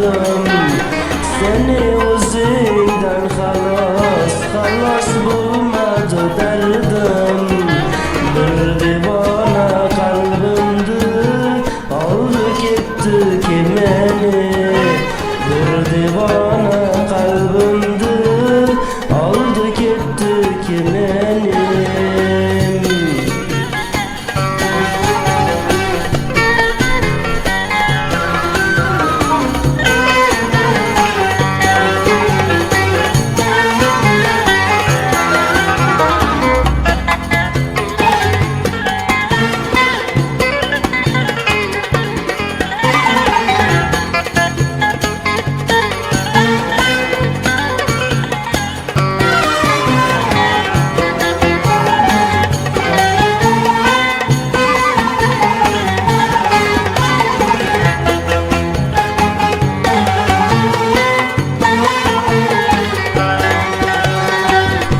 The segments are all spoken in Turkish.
bulmadım. Seni özünden halas bulmadı derdim. Bir divana kalbimdi, aldı gitti kimeni. Bir divana kalbimdi, aldı gitti kimeni.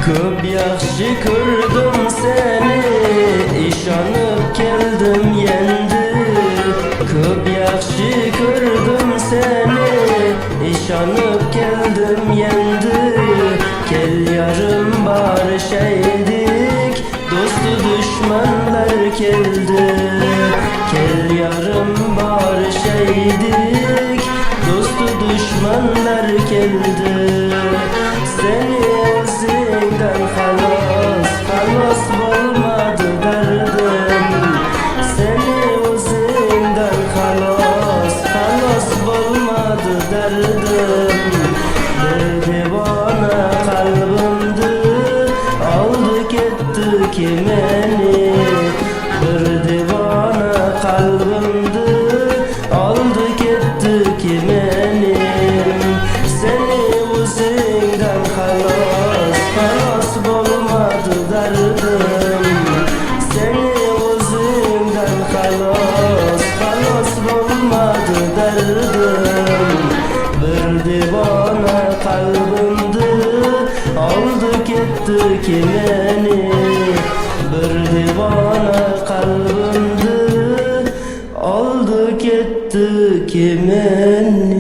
Köp yaxşı gördüm seni, işanıp geldim yendi. Köp yaxşı gördüm seni, işanıp geldim yendi. Gel yarım barışaydık, dostu düşmanlar geldi. Gel yarım barışaydık, dostu düşmanlar geldi. Seni özünden halas bulmadı derdim. Seni özünden halas bulmadı derdim. Bir divana kalbimdi, aldı gitti kimeni. Bir divana kalbimdi, aldı gitti kimeni. Seni özünden halas bulmadı derdim. Seni özünden halas bulmadı derdim. Bir divana kalbimdi, aldı gitti kimeni. Bir divana kalbimdi, aldı gitti kimeni.